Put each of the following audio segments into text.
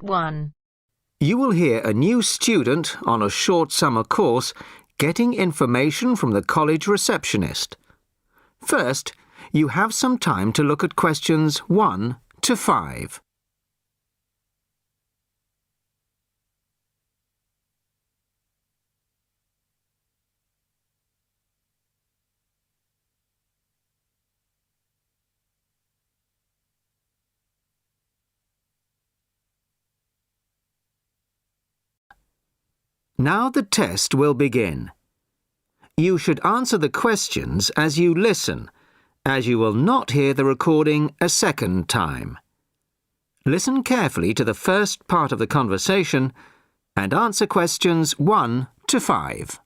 1. You will hear a new student on a short summer course getting information from the college receptionist. First, you have some time to look at questions 1 to 5. Now the test will begin. You should answer the questions as you listen, as you will not hear the recording a second time. Listen carefully to the first part of the conversation and answer questions 1 to 5.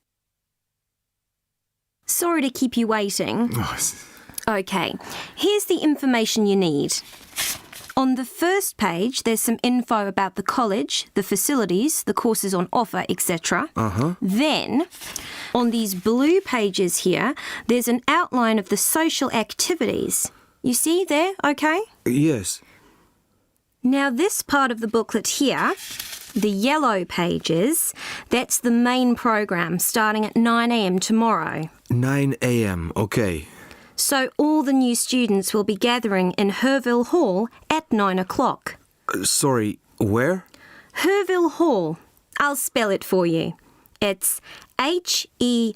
Sorry to keep you waiting. OK, here's the information you need. On the first page, there's some info about the college, the facilities, the courses on offer, etc. Then, on these blue pages here, there's an outline of the social activities. You see there, OK? Yes. Now, this part of the booklet here, the yellow pages, that's the main program starting at 9 a.m. tomorrow. 9 a.m., OK. So all the new students will be gathering in Herville Hall at 9 o'clock. Sorry, where? Herville Hall. I'll spell it for you. It's Hervill,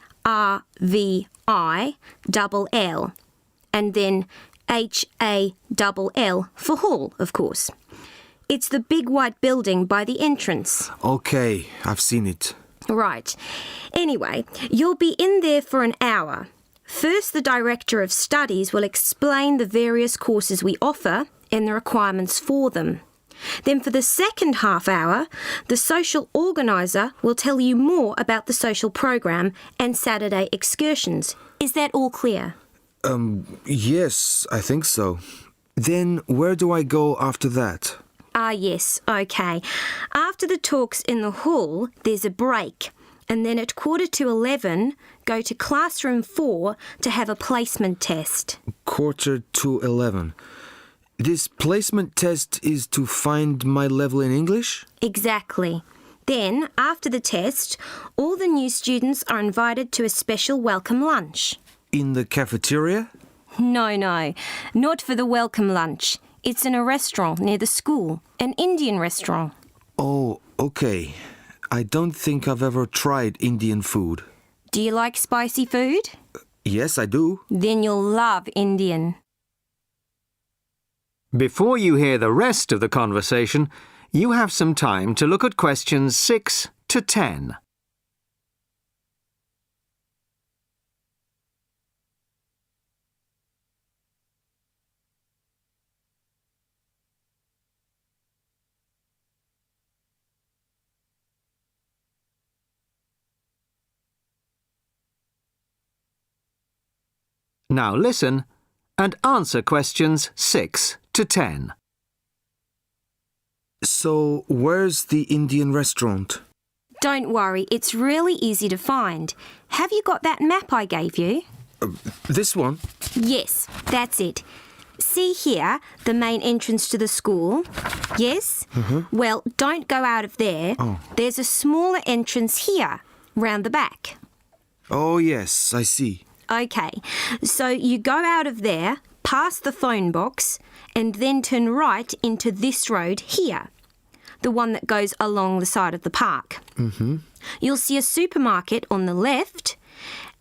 and then Hall for hall, of course. It's the big white building by the entrance. OK, I've seen it. Right. Anyway, you'll be in there for an hour. First, the Director of Studies will explain the various courses we offer and the requirements for them. Then for the second half hour, the social organiser will tell you more about the social program and Saturday excursions. Is that all clear? Yes, I think so. Then where do I go after that? Yes, OK. After the talks in the hall, there's a break. And then at 11:15, go to classroom 4 to have a placement test. 11:45. This placement test is to find my level in English? Exactly. Then, after the test, all the new students are invited to a special welcome lunch. In the cafeteria? No, not for the welcome lunch. It's in a restaurant near the school, an Indian restaurant. Oh, OK. I don't think I've ever tried Indian food. Do you like spicy food? Yes, I do. Then you'll love Indian. Before you hear the rest of the conversation, you have some time to look at questions 6 to 10. Now listen and answer questions 6 to 10. So, where's the Indian restaurant? Don't worry, it's really easy to find. Have you got that map I gave you? This one? Yes, that's it. See here, the main entrance to the school? Yes? Well, don't go out of there. There's a smaller entrance here, round the back. Oh, yes, I see. OK, so you go out of there, past the phone box, and then turn right into this road here, the one that goes along the side of the park. You'll see a supermarket on the left,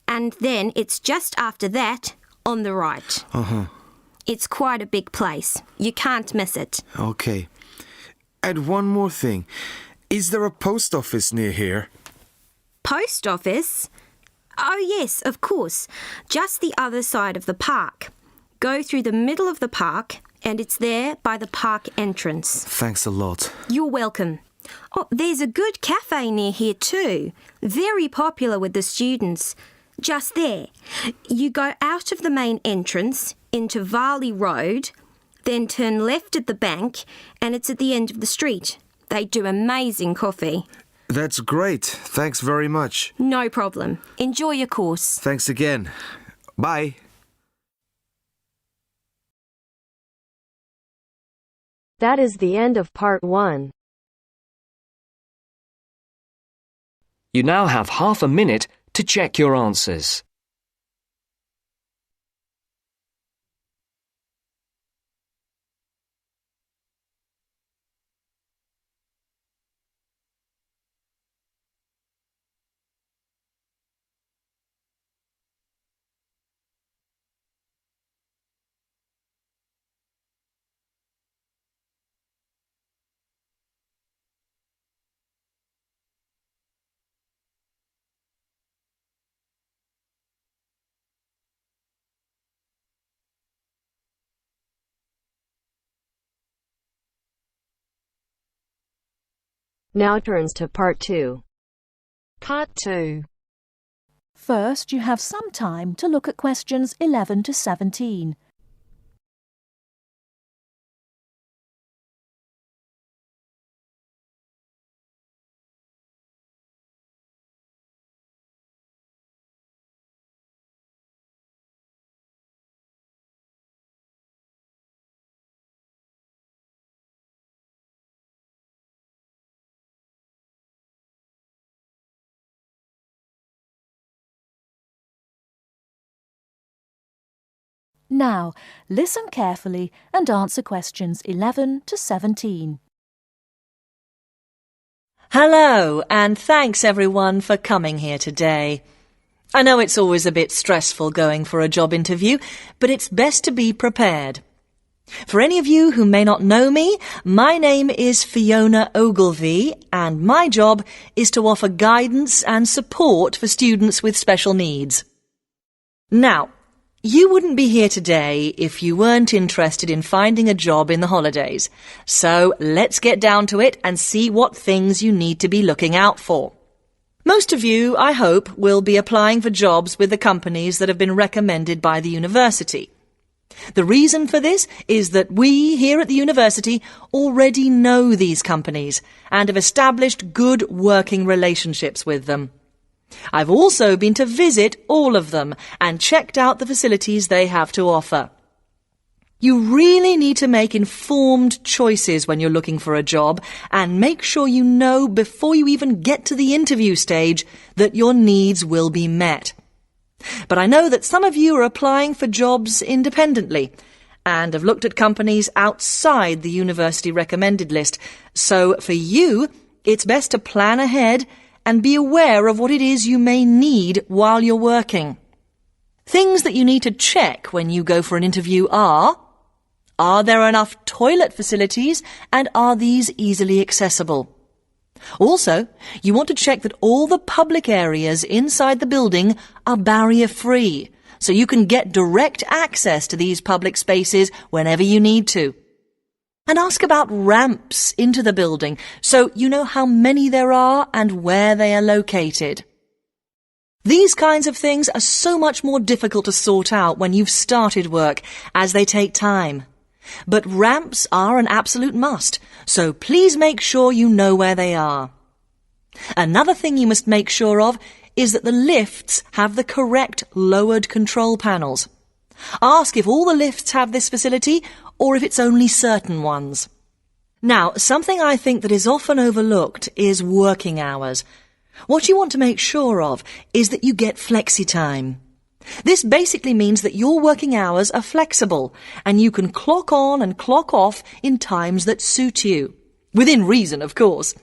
and then it's just after that on the right. It's quite a big place. You can't miss it. OK. And one more thing. Is there a post office near here? Post office? Oh, yes, of course. Just the other side of the park. Go through the middle of the park, and it's there by the park entrance. Thanks a lot. You're welcome. Oh, there's a good cafe near here too. Very popular with the students. Just there. You go out of the main entrance into Varley Road, then turn left at the bank, and it's at the end of the street. They do amazing coffee. That's great. Thanks very much. No problem. Enjoy your course. Thanks again. Bye. That is the end of part 1. You now have half a minute to check your answers. Now turns to Part 2. Part 2. First, you have some time to look at questions 11 to 17. Now, listen carefully and answer questions 11 to 17. Hello, and thanks everyone for coming here today. I know it's always a bit stressful going for a job interview, but it's best to be prepared. For any of you who may not know me, my name is Fiona Ogilvie, and my job is to offer guidance and support for students with special needs. Now, you wouldn't be here today if you weren't interested in finding a job in the holidays. So let's get down to it and see what things you need to be looking out for. Most of you, I hope, will be applying for jobs with the companies that have been recommended by the university. The reason for this is that we here at the university already know these companies and have established good working relationships with them. I've also been to visit all of them and checked out the facilities they have to offer. You really need to make informed choices when you're looking for a job and make sure you know before you even get to the interview stage that your needs will be met. But I know that some of you are applying for jobs independently and have looked at companies outside the university recommended list. So for you, it's best to plan ahead and be aware of what it is you may need while you're working. Things that you need to check when you go for an interview are there enough toilet facilities and are these easily accessible? Also, you want to check that all the public areas inside the building are barrier-free, so you can get direct access to these public spaces whenever you need to. And ask about ramps into the building, so you know how many there are and where they are located. These kinds of things are so much more difficult to sort out when you've started work, as they take time. But ramps are an absolute must, so please make sure you know where they are. Another thing you must make sure of is that the lifts have the correct lowered control panels. Ask if all the lifts have this facility or if it's only certain ones. Now, something I think that is often overlooked is working hours. What you want to make sure of is that you get flexi time. This basically means that your working hours are flexible and you can clock on and clock off in times that suit you. Within reason, of course.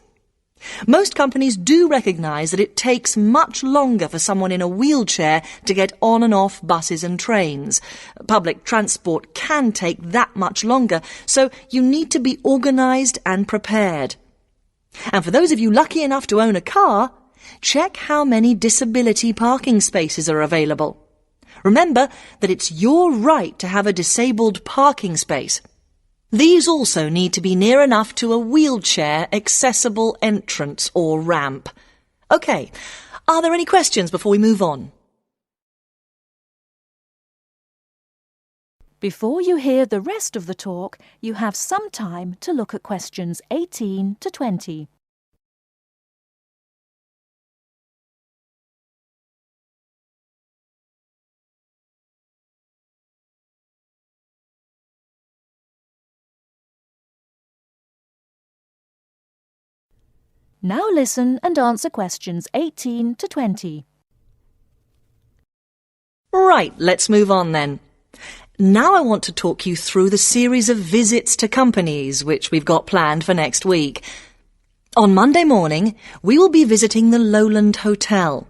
Most companies do recognise that it takes much longer for someone in a wheelchair to get on and off buses and trains. Public transport can take that much longer, so you need to be organised and prepared. And for those of you lucky enough to own a car, check how many disability parking spaces are available. Remember that it's your right to have a disabled parking space. These also need to be near enough to a wheelchair-accessible entrance or ramp. OK, are there any questions before we move on? Before you hear the rest of the talk, you have some time to look at questions 18 to 20. Now listen and answer questions 18 to 20. Right, let's move on then. Now I want to talk you through the series of visits to companies which we've got planned for next week. On Monday morning, we will be visiting the Lowland Hotel.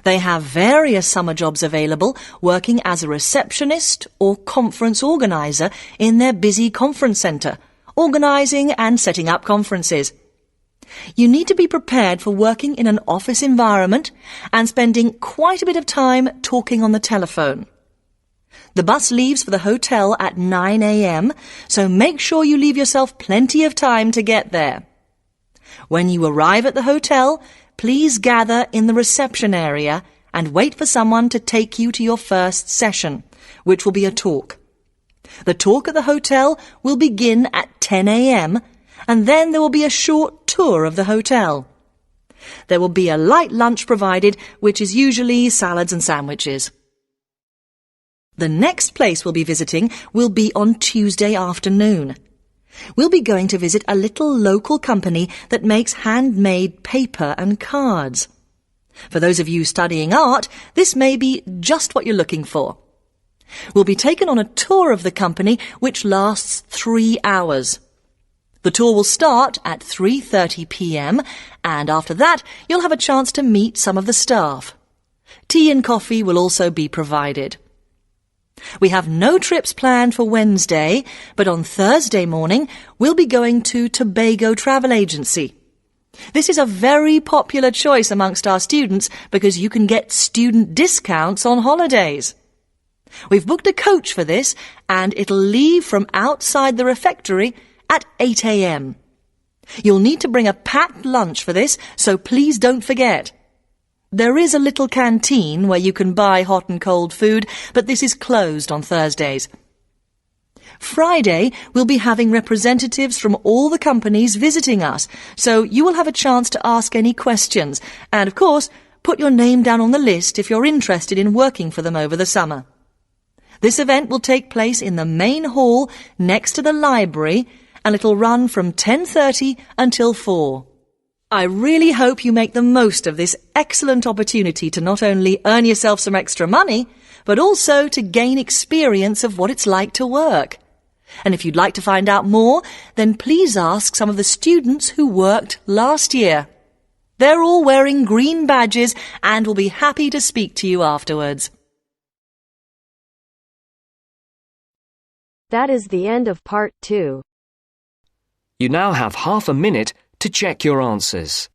They have various summer jobs available, working as a receptionist or conference organiser in their busy conference centre, organising and setting up conferences. You need to be prepared for working in an office environment and spending quite a bit of time talking on the telephone. The bus leaves for the hotel at 9 a.m, so make sure you leave yourself plenty of time to get there. When you arrive at the hotel, please gather in the reception area and wait for someone to take you to your first session, which will be a talk. The talk at the hotel will begin at 10 a.m, and then there will be a short tour of the hotel. There will be a light lunch provided, which is usually salads and sandwiches. The next place we'll be visiting will be on Tuesday afternoon. We'll be going to visit a little local company that makes handmade paper and cards. For those of you studying art, this may be just what you're looking for. We'll be taken on a tour of the company which lasts 3 hours. The tour will start at 3:30 p.m, and after that you'll have a chance to meet some of the staff. Tea and coffee will also be provided. We have no trips planned for Wednesday, but on Thursday morning we'll be going to Tobago Travel Agency. This is a very popular choice amongst our students because you can get student discounts on holidays. We've booked a coach for this, and it'll leave from outside the refectory at 8 a.m. You'll need to bring a packed lunch for this, so please don't forget. There is a little canteen where you can buy hot and cold food, but this is closed on Thursdays. Friday, we'll be having representatives from all the companies visiting us, so you will have a chance to ask any questions, and of course, put your name down on the list if you're interested in working for them over the summer. This event will take place in the main hall next to the library, and it'll run from 10:30 until 4. I really hope you make the most of this excellent opportunity to not only earn yourself some extra money, but also to gain experience of what it's like to work. And if you'd like to find out more, then please ask some of the students who worked last year. They're all wearing green badges and will be happy to speak to you afterwards. That is the end of part 2. You now have half a minute to check your answers.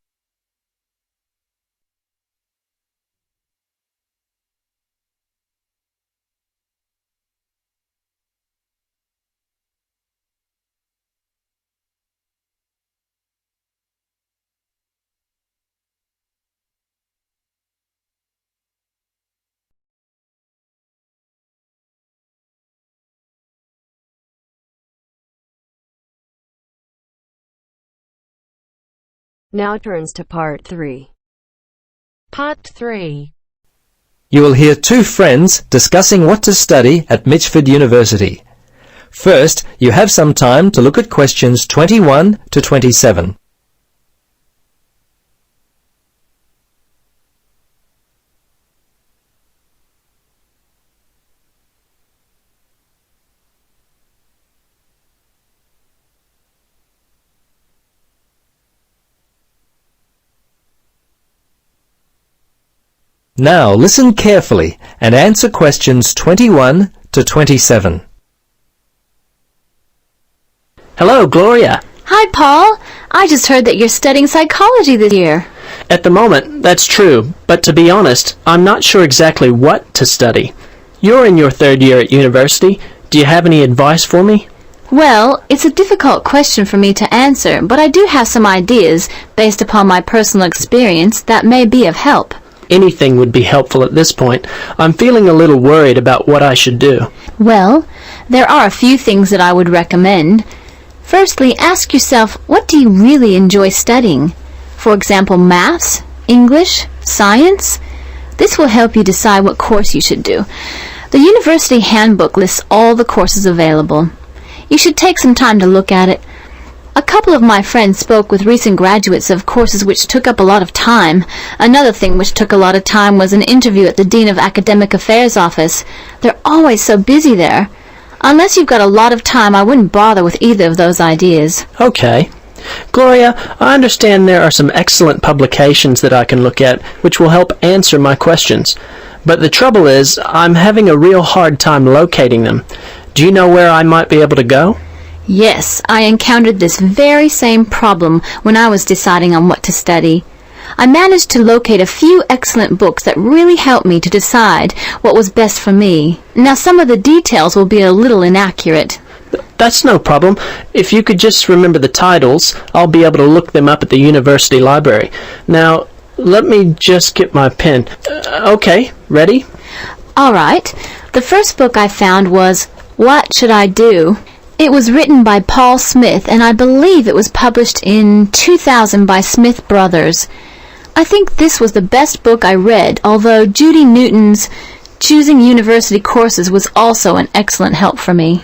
Now turns to part 3. Part 3. You will hear two friends discussing what to study at Mitchford University. First, you have some time to look at questions 21 to 27. Now listen carefully and answer questions 21 to 27. Hello, Gloria. Hi, Paul. I just heard that you're studying psychology this year. At the moment, that's true, but to be honest, I'm not sure exactly what to study. You're in your 3rd year at university. Do you have any advice for me? Well, it's a difficult question for me to answer, but I do have some ideas based upon my personal experience that may be of help. Anything would be helpful at this point. I'm feeling a little worried about what I should do. Well, there are a few things that I would recommend. Firstly, ask yourself, what do you really enjoy studying? For example, maths, English, science? This will help you decide what course you should do. The university handbook lists all the courses available. You should take some time to look at it. A couple of my friends spoke with recent graduates of courses which took up a lot of time. Another thing which took a lot of time was an interview at the Dean of Academic Affairs office. They're always so busy there. Unless you've got a lot of time, I wouldn't bother with either of those ideas. Okay. Gloria, I understand there are some excellent publications that I can look at which will help answer my questions. But the trouble is, I'm having a real hard time locating them. Do you know where I might be able to go? Yes, I encountered this very same problem when I was deciding on what to study. I managed to locate a few excellent books that really helped me to decide what was best for me. Now, some of the details will be a little inaccurate. That's no problem. If you could just remember the titles, I'll be able to look them up at the university library. Now, let me just get my pen. Okay, ready? All right. The first book I found was What Should I Do? It was written by Paul Smith, and I believe it was published in 2000 by Smith Brothers. I think this was the best book I read, although Judy Newton's Choosing University Courses was also an excellent help for me.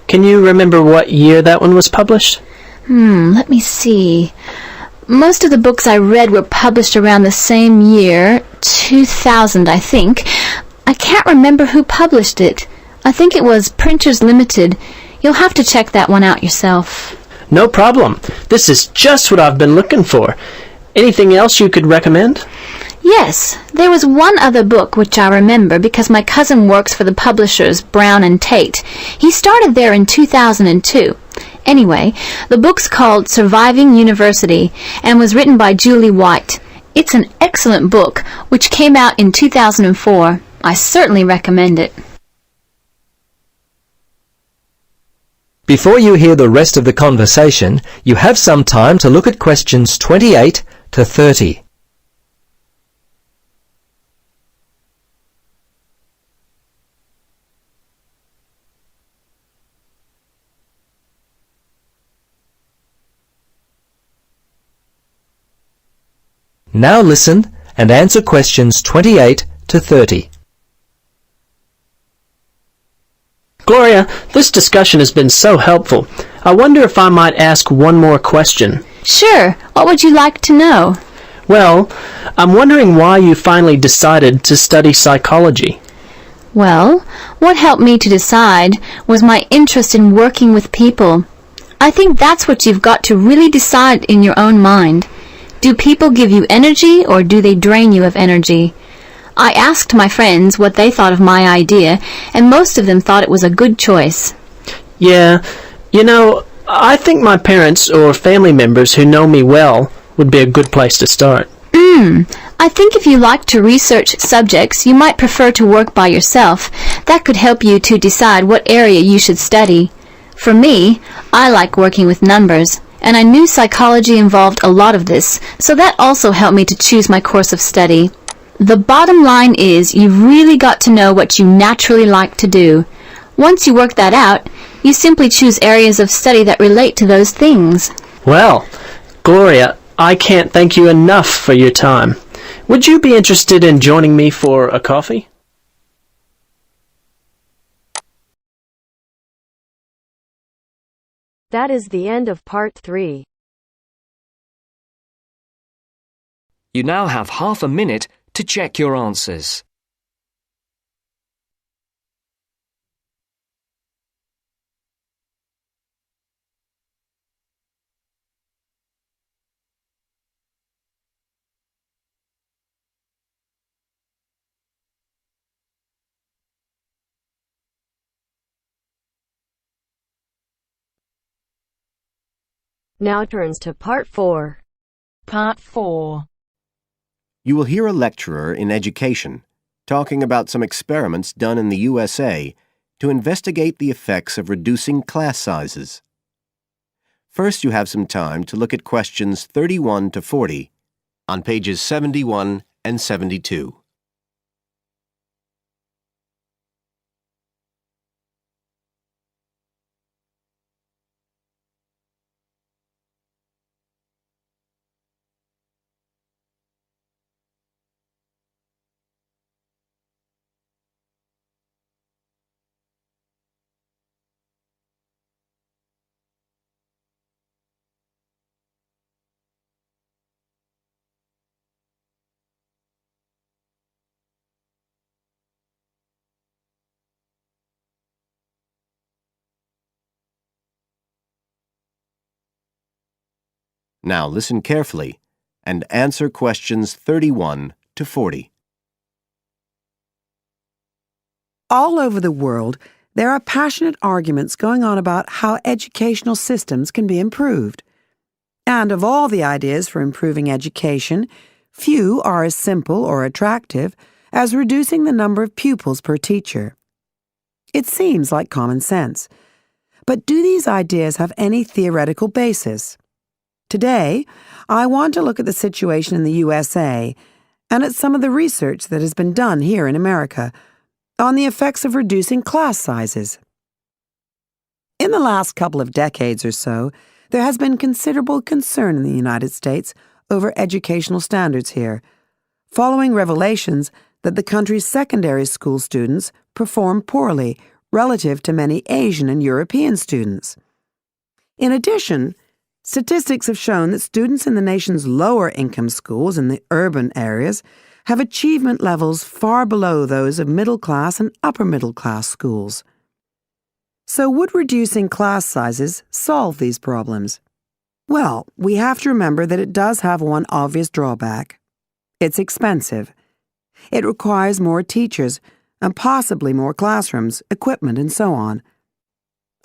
Can you remember what year that one was published? Let me see. Most of the books I read were published around the same year, 2000, I think. I can't remember who published it. I think it was Printers Limited. You'll have to check that one out yourself. No problem. This is just what I've been looking for. Anything else you could recommend? Yes, there was one other book which I remember because my cousin works for the publishers Brown and Tate. He started there in 2002. Anyway, the book's called Surviving University and was written by Julie White. It's an excellent book which came out in 2004. I certainly recommend it. Before you hear the rest of the conversation, you have some time to look at questions 28 to 30. Now listen and answer questions 28 to 30. Gloria, this discussion has been so helpful. I wonder if I might ask one more question. Sure. What would you like to know? Well, I'm wondering why you finally decided to study psychology. Well, what helped me to decide was my interest in working with people. I think that's what you've got to really decide in your own mind. Do people give you energy or do they drain you of energy? I asked my friends what they thought of my idea, and most of them thought it was a good choice. Yeah, I think my parents or family members who know me well would be a good place to start. I think if you like to research subjects, you might prefer to work by yourself. That could help you to decide what area you should study. For me, I like working with numbers, and I knew psychology involved a lot of this, so that also helped me to choose my course of study. The bottom line is you've really got to know what you naturally like to do. Once you work that out, you simply choose areas of study that relate to those things. Well, Gloria, I can't thank you enough for your time. Would you be interested in joining me for a coffee? That is the end of part 3. You now have half a minute to check your answers. Now turns to part 4. Part 4. You will hear a lecturer in education talking about some experiments done in the USA to investigate the effects of reducing class sizes. First, you have some time to look at questions 31 to 40 on pages 71 and 72. Now listen carefully and answer questions 31 to 40. All over the world, there are passionate arguments going on about how educational systems can be improved. And of all the ideas for improving education, few are as simple or attractive as reducing the number of pupils per teacher. It seems like common sense. But do these ideas have any theoretical basis? Today, I want to look at the situation in the USA and at some of the research that has been done here in America on the effects of reducing class sizes. In the last couple of decades or so, there has been considerable concern in the United States over educational standards here, following revelations that the country's secondary school students perform poorly relative to many Asian and European students. In addition, statistics have shown that students in the nation's lower-income schools in the urban areas have achievement levels far below those of middle-class and upper-middle-class schools. So would reducing class sizes solve these problems? Well, we have to remember that it does have one obvious drawback. It's expensive. It requires more teachers and possibly more classrooms, equipment, and so on.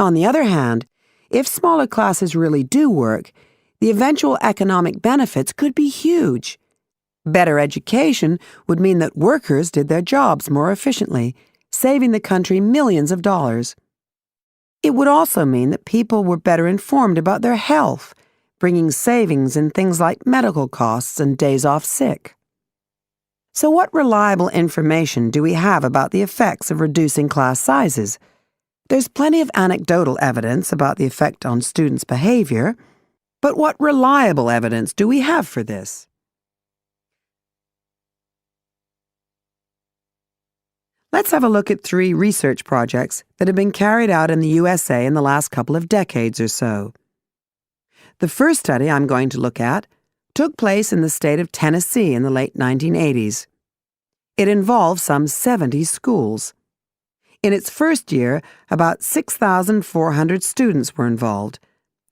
On the other hand, if smaller classes really do work, the eventual economic benefits could be huge. Better education would mean that workers did their jobs more efficiently, saving the country millions of dollars. It would also mean that people were better informed about their health, bringing savings in things like medical costs and days off sick. So what reliable information do we have about the effects of reducing class sizes? There's plenty of anecdotal evidence about the effect on students' behavior, but what reliable evidence do we have for this? Let's have a look at 3 research projects that have been carried out in the USA in the last couple of decades or so. The first study I'm going to look at took place in the state of Tennessee in the late 1980s. It involved some 70 schools. In its first year, about 6,400 students were involved,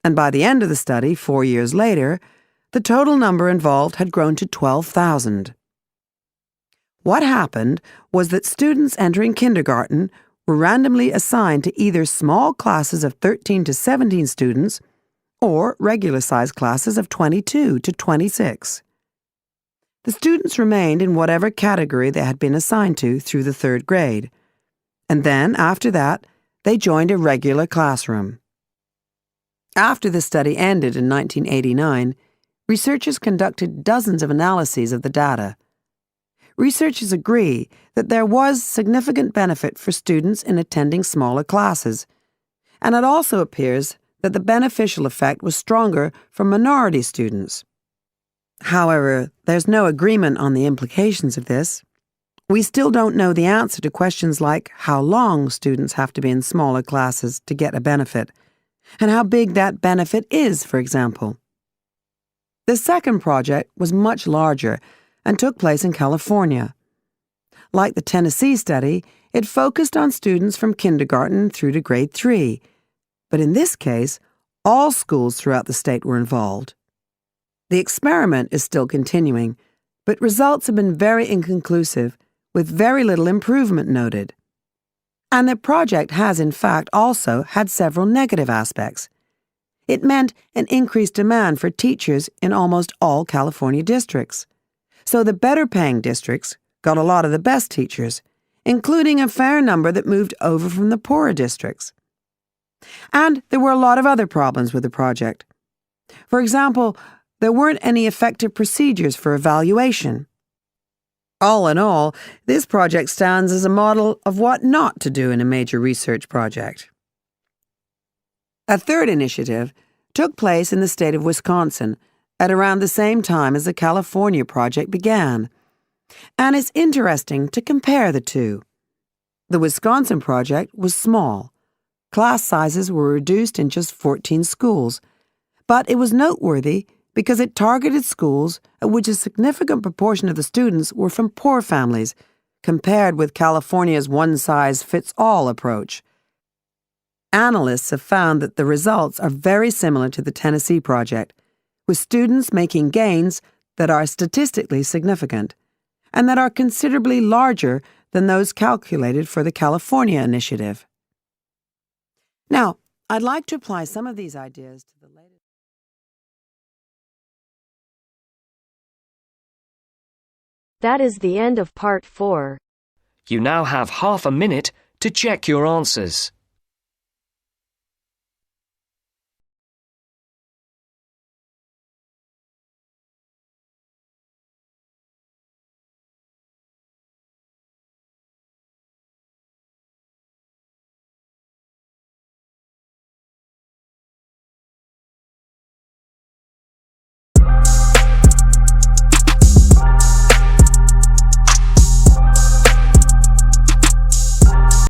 and by the end of the study, 4 years later, the total number involved had grown to 12,000. What happened was that students entering kindergarten were randomly assigned to either small classes of 13 to 17 students or regular-sized classes of 22 to 26. The students remained in whatever category they had been assigned to through the 3rd grade, and then, after that, they joined a regular classroom. After the study ended in 1989, researchers conducted dozens of analyses of the data. Researchers agree that there was significant benefit for students in attending smaller classes, and it also appears that the beneficial effect was stronger for minority students. However, there's no agreement on the implications of this. We still don't know the answer to questions like how long students have to be in smaller classes to get a benefit, and how big that benefit is, for example. The second project was much larger and took place in California. Like the Tennessee study, it focused on students from kindergarten through to grade 3, but in this case, all schools throughout the state were involved. The experiment is still continuing, but results have been very inconclusive, with very little improvement noted. And the project has, in fact, also had several negative aspects. It meant an increased demand for teachers in almost all California districts. So the better-paying districts got a lot of the best teachers, including a fair number that moved over from the poorer districts. And there were a lot of other problems with the project. For example, there weren't any effective procedures for evaluation. All in all, this project stands as a model of what not to do in a major research project. A third initiative took place in the state of Wisconsin at around the same time as the California project began, and it's interesting to compare the two. The Wisconsin project was small. Class sizes were reduced in just 14 schools, but it was noteworthy because it targeted schools at which a significant proportion of the students were from poor families, compared with California's one-size-fits-all approach. Analysts have found that the results are very similar to the Tennessee project, with students making gains that are statistically significant and that are considerably larger than those calculated for the California initiative. Now, I'd like to apply some of these ideas to the latest. That is the end of part 4. You now have half a minute to check your answers.